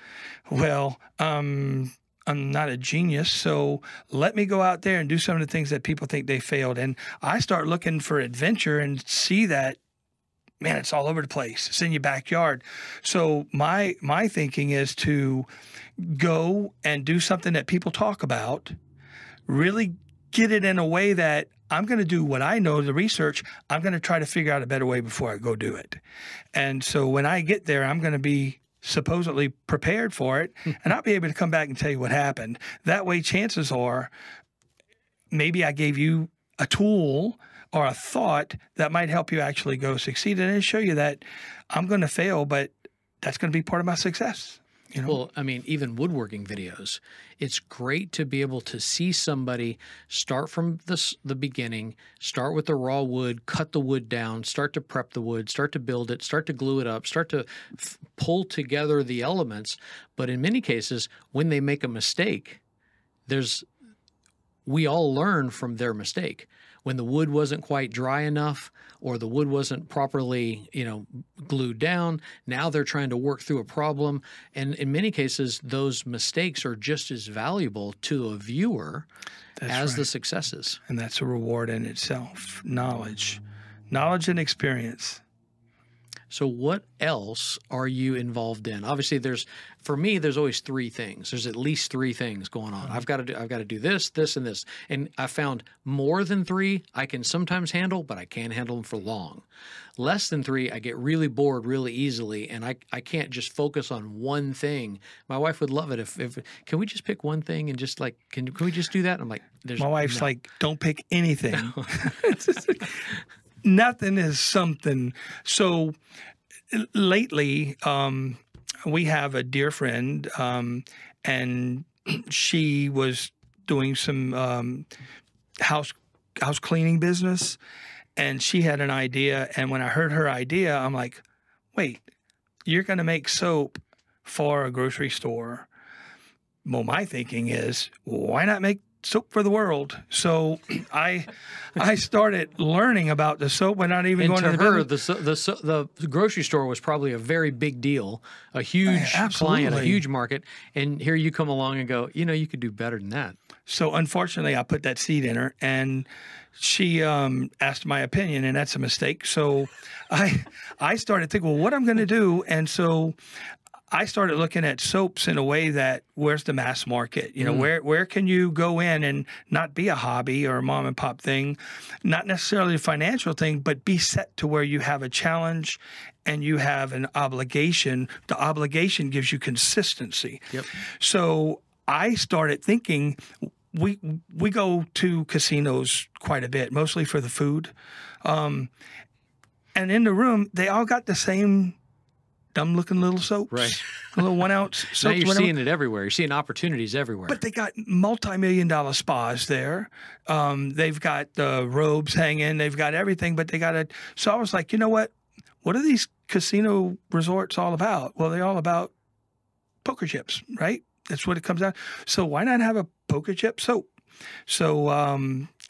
Well, I'm not a genius, so let me go out there and do some of the things that people think they failed. And I start looking for adventure and see that, man, it's all over the place. It's in your backyard. So my thinking is to go and do something that people talk about, really get it in a way that I'm going to do what I know, the research. I'm going to try to figure out a better way before I go do it. And so when I get there, I'm going to be supposedly prepared for it, and I'll be able to come back and tell you what happened. That way, chances are, maybe I gave you a tool or a thought that might help you actually go succeed, and show you that I'm going to fail, but that's going to be part of my success. You know? Well, I mean, even woodworking videos, it's great to be able to see somebody start from the beginning, start with the raw wood, cut the wood down, start to prep the wood, start to build it, start to glue it up, start to pull together the elements. But in many cases, when they make a mistake, we all learn from their mistake. When the wood wasn't quite dry enough, or the wood wasn't properly, glued down, now they're trying to work through a problem. And in many cases, those mistakes are just as valuable to a viewer as the successes. And that's a reward in itself. Knowledge and experience. So what else are you involved in? Obviously, for me, there's always three things. There's at least three things going on. I've got to do this, this, and this. And I found more than three I can sometimes handle, but I can't handle them for long. Less than three, I get really bored really easily, and I can't just focus on one thing. My wife would love it if can we just pick one thing and just like can we just do that? And I'm like, my wife's like, don't pick anything. Nothing is something. So lately, we have a dear friend, and she was doing some house cleaning business, and she had an idea. And when I heard her idea, I'm like, wait, you're going to make soap for a grocery store? Well, my thinking is, why not make soap for the world? So I started learning about the soap without even going to her. The grocery store was probably a very big deal, a huge client, a huge market, and here you come along and go, you could do better than that. So unfortunately, I put that seed in her, and she asked my opinion, and that's a mistake. So I started thinking, well, what I'm going to do, and so I started looking at soaps in a way that where's the mass market? Where can you go in and not be a hobby or a mom and pop thing, not necessarily a financial thing, but be set to where you have a challenge and you have an obligation. The obligation gives you consistency. Yep. So I started thinking, we go to casinos quite a bit, mostly for the food. And in the room, they all got the same dumb-looking little soaps, right? Little 1 ounce soaps. Now you're seeing it everywhere. You're seeing opportunities everywhere. But they got multi-million-dollar spas there. They've got the robes hanging. They've got everything. But they got it. So I was like, you know what? What are these casino resorts all about? Well, they're all about poker chips, right? That's what it comes out. So why not have a poker chip soap? So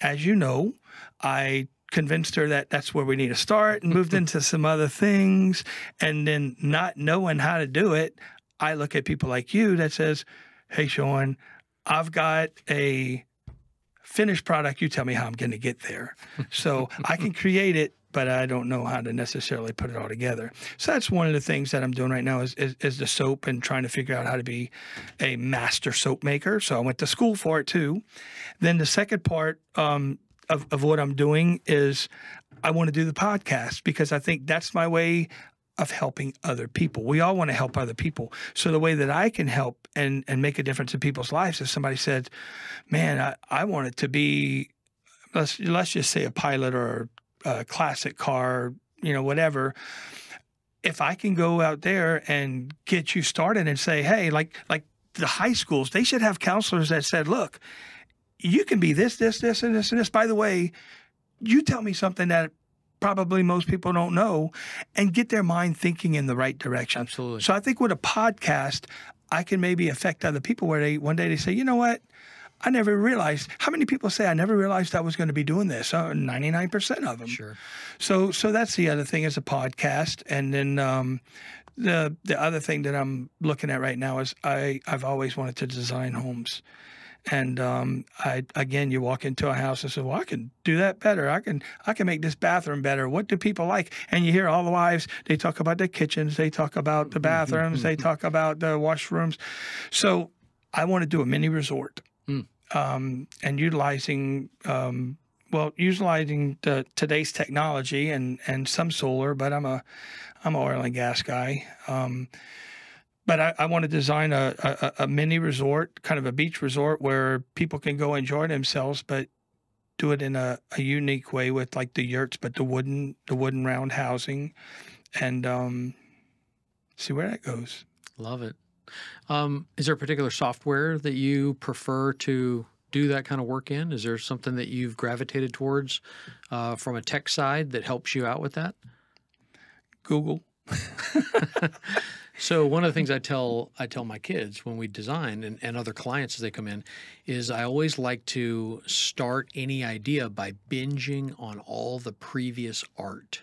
as you know, I convinced her that that's where we need to start, and moved into some other things. And then, not knowing how to do it, I look at people like you that says, hey, Sean, I've got a finished product. You tell me how I'm going to get there. So I can create it, but I don't know how to necessarily put it all together. So that's one of the things that I'm doing right now is the soap, and trying to figure out how to be a master soap maker. So I went to school for it too. Then the second part of what I'm doing is I want to do the podcast, because I think that's my way of helping other people. We all want to help other people. So the way that I can help and make a difference in people's lives, if somebody said, man, I want it to be, let's just say a pilot or a classic car, whatever. If I can go out there and get you started and say, hey, like the high schools, they should have counselors that said, look, you can be this, this, this, and this, and this. By the way, you tell me something that probably most people don't know, and get their mind thinking in the right direction. Absolutely. So I think with a podcast, I can maybe affect other people where one day they say, you know what? I never realized. How many people say, I never realized I was going to be doing this? 99% of them. Sure. So that's the other thing, is a podcast. And then the other thing that I'm looking at right now is I've always wanted to design homes. And again, you walk into a house and say, well, I can do that better. I can make this bathroom better. What do people like? And you hear all the wives, they talk about the kitchens, they talk about the bathrooms, they talk about the washrooms. So I want to do a mini resort, and utilizing today's technology and some solar, but I'm an oil and gas guy. But I want to design a mini resort, kind of a beach resort where people can go enjoy themselves, but do it in a unique way with like the yurts, but the wooden round housing, and see where that goes. Love it. Is there a particular software that you prefer to do that kind of work in? Is there something that you've gravitated towards from a tech side that helps you out with that? Google. So one of the things I tell my kids when we design and other clients as they come in is I always like to start any idea by binging on all the previous art.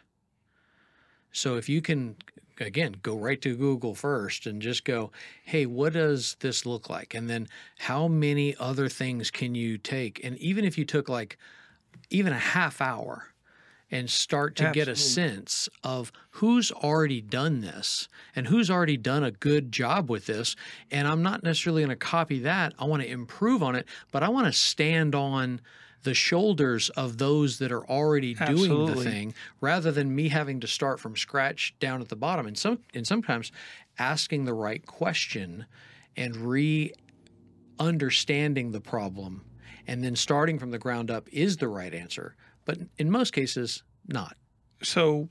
So if you can, again, go right to Google first and just go, hey, what does this look like? And then how many other things can you take? And even if you took like even a half hour and start to get a sense of who's already done this and who's already done a good job with this. And I'm not necessarily going to copy that. I want to improve on it, but I want to stand on the shoulders of those that are already doing the thing rather than me having to start from scratch down at the bottom. And sometimes asking the right question and understanding the problem and then starting from the ground up is the right answer. But in most cases, not. So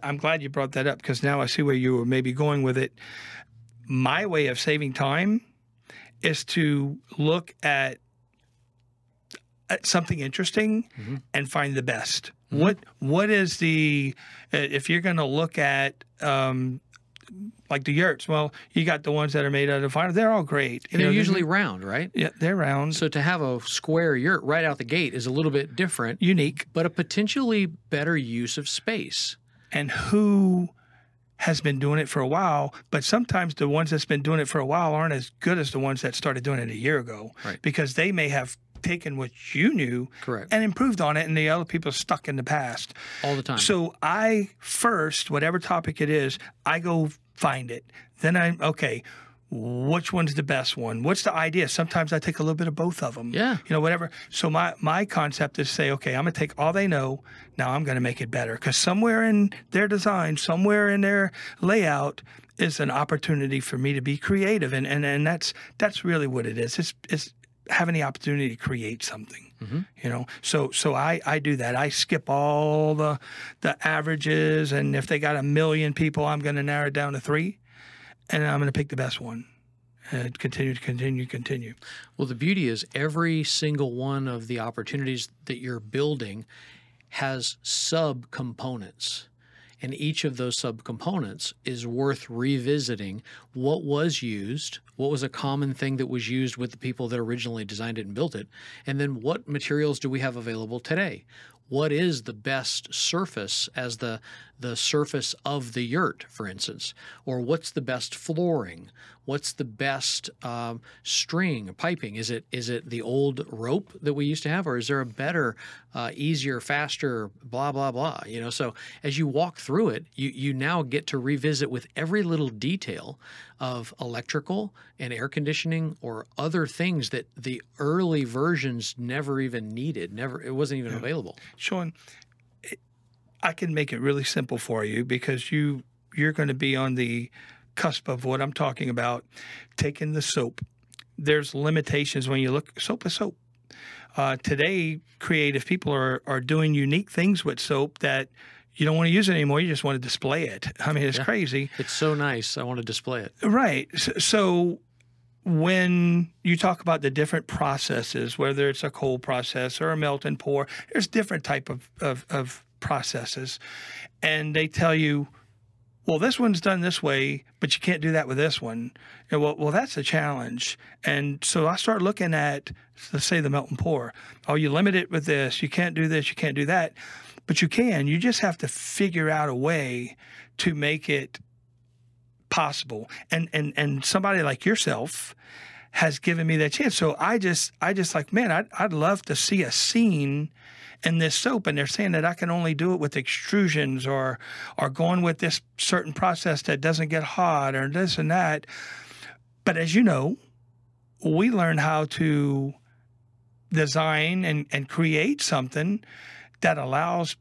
I'm glad you brought that up because now I see where you were maybe going with it. My way of saving time is to look at something interesting and find the best. What is the, if you're going to look at like the yurts, well, you got the ones that are made out of vinyl. They're all great. And they're usually round, right? Yeah, they're round. So to have a square yurt right out the gate is a little bit different. Unique. But a potentially better use of space. And who has been doing it for a while, but sometimes the ones that's been doing it for a while aren't as good as the ones that started doing it a year ago. Right. Because they may have taken what you knew and improved on it, and the other people are stuck in the past. All the time. So I first, whatever topic it is, I go find it. Then okay, which one's the best one? What's the idea? Sometimes I take a little bit of both of them. Yeah. You know, whatever. So my concept is say, okay, I'm going to take all they know. Now I'm going to make it better. Because somewhere in their design, somewhere in their layout is an opportunity for me to be creative. And that's really what it is. It's having the opportunity to create something. You know, so I do that. I skip all the averages, and if they got 1 million people, I'm going to narrow it down to 3, and I'm going to pick the best one and continue. Well, the beauty is every single one of the opportunities that you're building has subcomponents. And each of those subcomponents is worth revisiting what was used, what was a common thing that was used with the people that originally designed it and built it, and then what materials do we have available today? What is the best surface as the surface of the yurt, for instance? Or what's the best flooring? What's the best string, piping? Is it the old rope that we used to have, or is there a better, easier, faster, blah, blah, blah? You know, so as you walk through it, you now get to revisit with every little detail of electrical and air conditioning or other things that the early versions never even needed. It wasn't even available. Sean, I can make it really simple for you because you're going to be on the cusp of what I'm talking about. Taking the soap, there's limitations when you look. Soap is soap. Today, creative people are doing unique things with soap that you don't want to use it anymore. You just want to display it. I mean, it's crazy. It's so nice. I want to display it. Right. So when you talk about the different processes, whether it's a cold process or a melt and pour, there's different type of processes. And they tell you, well, this one's done this way, but you can't do that with this one. And well, that's a challenge. And so I start looking at, let's say, the melt and pour. Oh, you limit it with this. You can't do this. You can't do that. But you can. You just have to figure out a way to make it possible. And somebody like yourself has given me that chance. So I just like, man, I'd love to see a scene in this soap, and they're saying that I can only do it with extrusions or going with this certain process that doesn't get hot or this and that. But as you know, we learn how to design and create something that allows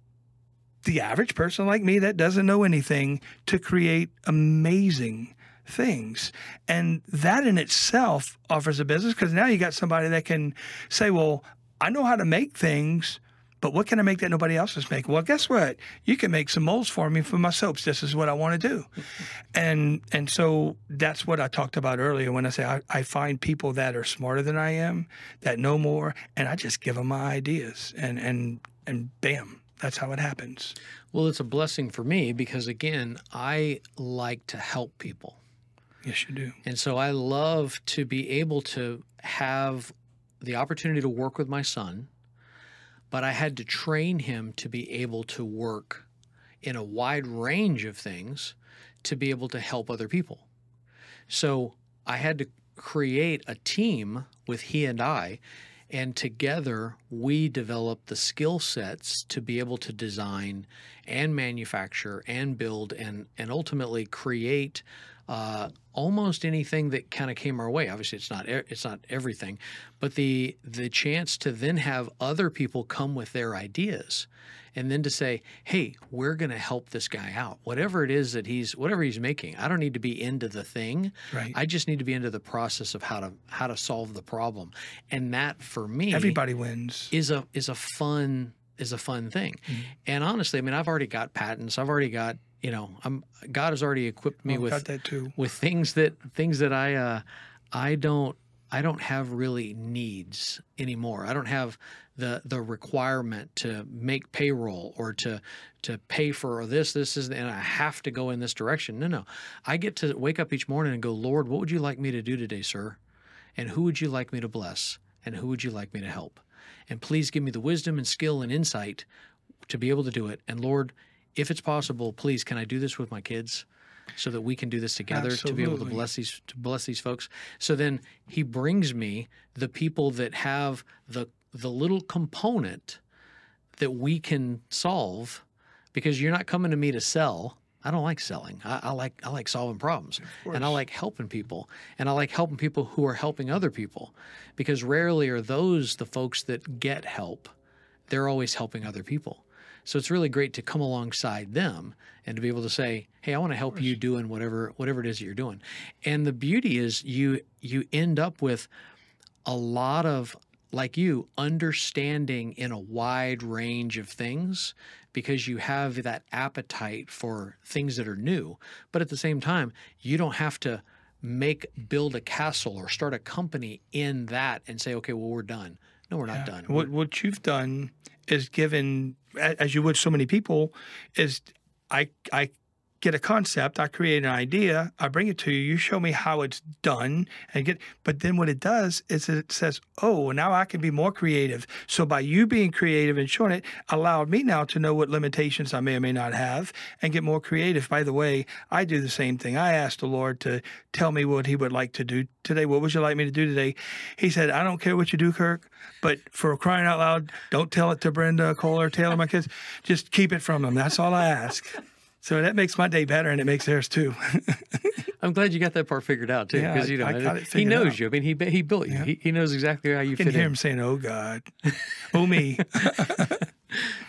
the average person like me that doesn't know anything to create amazing things. And that in itself offers a business, because now you got somebody that can say, well, I know how to make things, but what can I make that nobody else is making? Well, guess what? You can make some molds for me for my soaps. This is what I want to do. And so that's what I talked about earlier when I say I find people that are smarter than I am, that know more, and I just give them my ideas. And bam, that's how it happens. Well, it's a blessing for me because, again, I like to help people. Yes, you do. And so I love to be able to have the opportunity to work with my son, but I had to train him to be able to work in a wide range of things to be able to help other people. So I had to create a team with he and I, and together we developed the skill sets to be able to design and manufacture and build and ultimately create almost anything that kind of came our way. Obviously, it's not everything, but the chance to then have other people come with their ideas, and then to say, "Hey, we're going to help this guy out. Whatever it is that whatever he's making, I don't need to be into the thing. Right. I just need to be into the process of how to solve the problem." And that, for me, everybody wins. Is a fun thing. Mm-hmm. And honestly, I mean, I've already got patents. I've already got, God has already equipped me with that too. With things that I don't have really needs anymore. I don't have the requirement to make payroll or to pay for this is, and I have to go in this direction. No. I get to wake up each morning and go, Lord, what would you like me to do today, sir? And who would you like me to bless? And who would you like me to help? And please give me the wisdom and skill and insight to be able to do it. And Lord, if it's possible, please, can I do this with my kids so that we can do this together? Absolutely. To be able to bless these folks. So then he brings me the people that have the little component that we can solve, because you're not coming to me to sell. I don't like selling. I like solving problems, and I like helping people, and I like helping people who are helping other people, because rarely are those the folks that get help. They're always helping other people. So it's really great to come alongside them and to be able to say, hey, I want to help you doing whatever it is that you're doing. And the beauty is you end up with a lot of, like you, understanding in a wide range of things, because you have that appetite for things that are new. But at the same time, you don't have to build a castle or start a company in that and say, okay, well, we're done. No, we're not done. What you've done is given, as you would so many people, is I get a concept, I create an idea, I bring it to you, you show me how it's done, but then what it does is it says, oh, now I can be more creative. So by you being creative and showing it, allowed me now to know what limitations I may or may not have and get more creative. By the way, I do the same thing. I asked the Lord to tell me what he would like to do today. What would you like me to do today? He said, I don't care what you do, Kirk, but for crying out loud, don't tell it to Brenda, Cole, or Taylor, my kids. Just keep it from them. That's all I ask. So that makes my day better, and it makes theirs too. I'm glad you got that part figured out too, because he knows you. I mean, he built you. Yeah. He knows exactly how you fit in. You can hear him saying, "Oh God, oh me."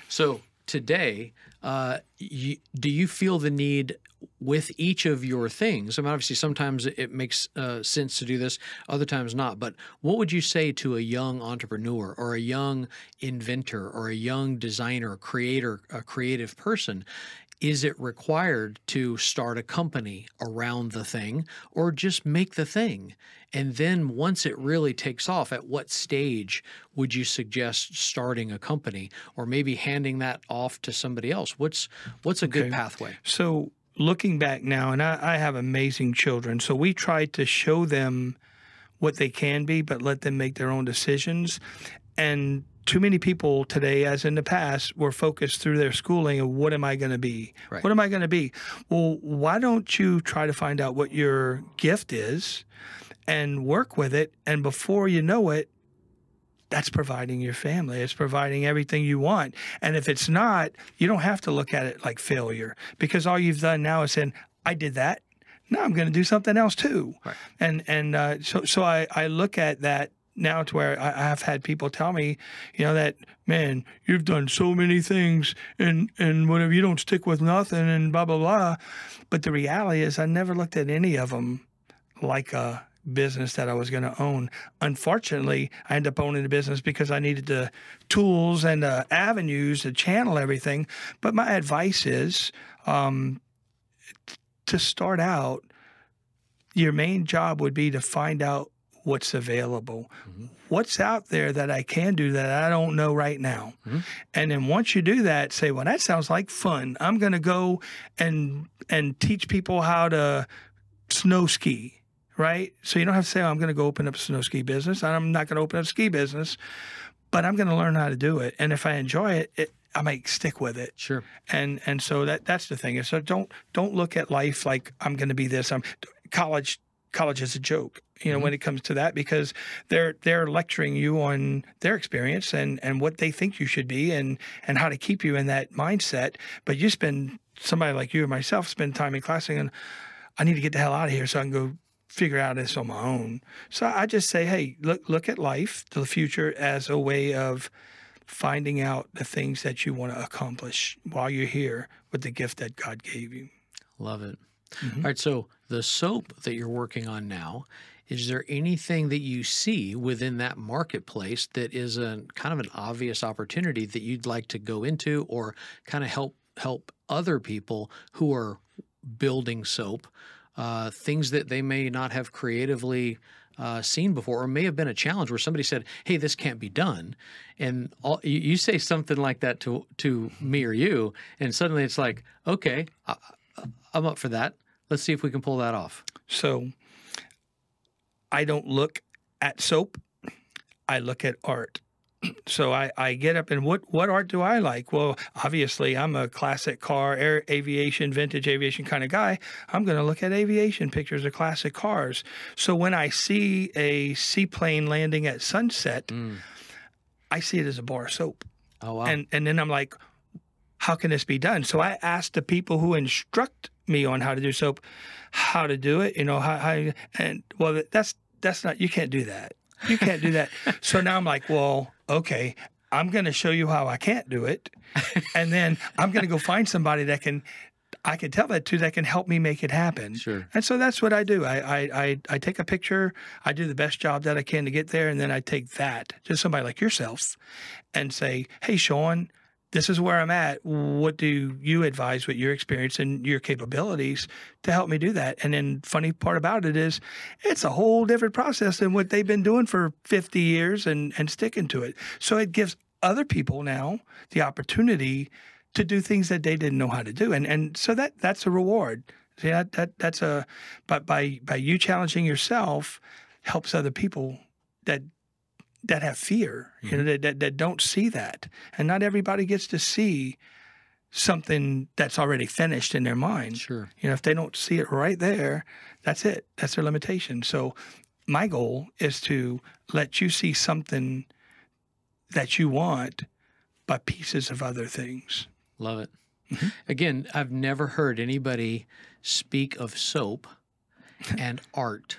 So today, do you feel the need with each of your things? I mean, obviously, sometimes it makes sense to do this, other times not. But what would you say to a young entrepreneur or a young inventor or a young designer, creator, a creative person? Is it required to start a company around the thing, or just make the thing? And then once it really takes off, at what stage would you suggest starting a company, or maybe handing that off to somebody else? What's a good pathway? So looking back now, and I have amazing children, so we try to show them what they can be, but let them make their own decisions. And too many people today, as in the past, were focused through their schooling of what am I going to be? Right. What am I going to be? Well, why don't you try to find out what your gift is and work with it? And before you know it, that's providing your family. It's providing everything you want. And if it's not, you don't have to look at it like failure, because all you've done now is saying, I did that. Now I'm going to do something else too. Right. And so I look at that now to where I've had people tell me, that, man, you've done so many things and whatever, you don't stick with nothing and blah, blah, blah. But the reality is I never looked at any of them like a business that I was going to own. Unfortunately, I ended up owning the business because I needed the tools and the avenues to channel everything. But my advice is to start out, your main job would be to find out what's available. Mm-hmm. What's out there that I can do that I don't know right now? Mm-hmm. And then once you do that, say, well, that sounds like fun. I'm going to go and teach people how to snow ski, right? So you don't have to say, oh, I'm going to go open up a snow ski business. I'm not going to open up a ski business, but I'm going to learn how to do it. And if I enjoy it, I might stick with it. Sure. And so that's the thing. So don't look at life like I'm going to be this. College is a joke, mm-hmm. when it comes to that, because they're lecturing you on their experience and what they think you should be and how to keep you in that mindset. But you somebody like you or myself spend time in class saying, I need to get the hell out of here so I can go figure out this on my own. So I just say, hey, look at life, the future, as a way of finding out the things that you want to accomplish while you're here with the gift that God gave you. Love it. Mm-hmm. All right, so the soap that you're working on now, is there anything that you see within that marketplace that is a kind of an obvious opportunity that you'd like to go into or kind of help other people who are building soap, things that they may not have creatively seen before, or may have been a challenge where somebody said, hey, this can't be done. And you say something like that to me or you, and suddenly it's like, okay, I'm up for that. Let's see if we can pull that off. So I don't look at soap. I look at art. So I get up and what art do I like? Well, obviously, I'm a classic car, aviation, vintage aviation kind of guy. I'm going to look at aviation pictures of classic cars. So when I see a seaplane landing at sunset, I see it as a bar of soap. Oh, wow. And then I'm like, how can this be done? So I asked the people who instruct me on how to do soap, how to do it, well, that's not, you can't do that. You can't do that. So now I'm like, well, okay, I'm going to show you how I can't do it. And then I'm going to go find somebody I can tell that to, that can help me make it happen. Sure. And so that's what I do. I take a picture, I do the best job that I can to get there, and then I take that to somebody like yourself and say, hey, Sean, this is where I'm at. What do you advise with your experience and your capabilities to help me do that? And then funny part about it is it's a whole different process than what they've been doing for 50 years and sticking to it. So it gives other people now the opportunity to do things that they didn't know how to do. And so that's a reward. See, but by you challenging yourself helps other people that have fear, that don't see that. And not everybody gets to see something that's already finished in their mind. Sure. If they don't see it right there, that's it. That's their limitation. So my goal is to let you see something that you want by pieces of other things. Love it. Mm-hmm. Again, I've never heard anybody speak of soap and art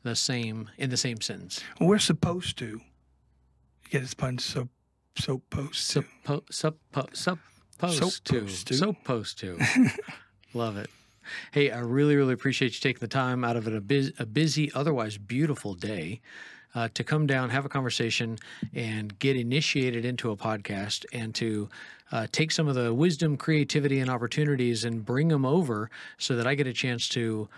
in the same sentence. We're supposed to get his pun. Supposed to. Love it. Hey, I really, really appreciate you taking the time out of a busy, otherwise beautiful day to come down, have a conversation, and get initiated into a podcast, and to take some of the wisdom, creativity, and opportunities and bring them over so that I get a chance to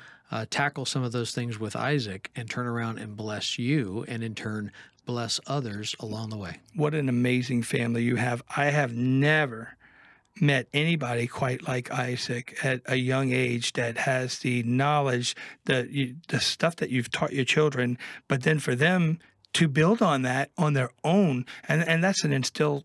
tackle some of those things with Isaac and turn around and bless you, and in turn bless others along the way. What an amazing family you have. I have never met anybody quite like Isaac at a young age that has the knowledge, the stuff that you've taught your children, but then for them to build on that on their own, and that's an instilled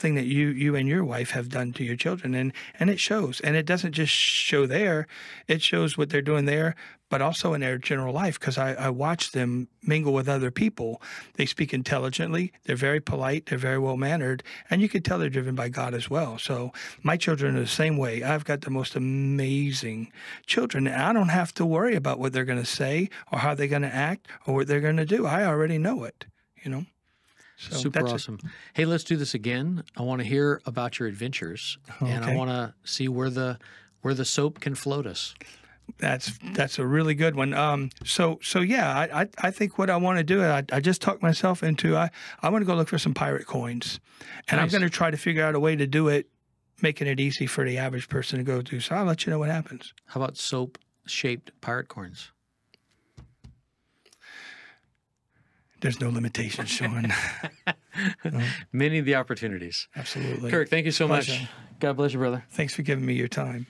thing that you and your wife have done to your children, and it shows. And it doesn't just show there, it shows what they're doing there, but also in their general life, because I watch them mingle with other people. They speak intelligently, they're very polite, they're very well-mannered, and you can tell they're driven by God as well. So my children are the same way. I've got the most amazing children, and I don't have to worry about what they're going to say or how they're going to act or what they're going to do. I already know it. you know. So Super that's awesome. Hey, let's do this again. I want to hear about your adventures, and I Okay. want to see where the soap can float us. That's a really good one. So yeah, I think what I want to do, I just talked myself into, I want to go look for some pirate coins, and I'm Nice. going to try to figure out a way to do it, making it easy for the average person to go do. So I'll let you know what happens. How about soap-shaped pirate coins? There's no limitations, Sean. Many of the opportunities. Absolutely. Kirk, thank you so much. Pleasure. God bless you, brother. Thanks for giving me your time.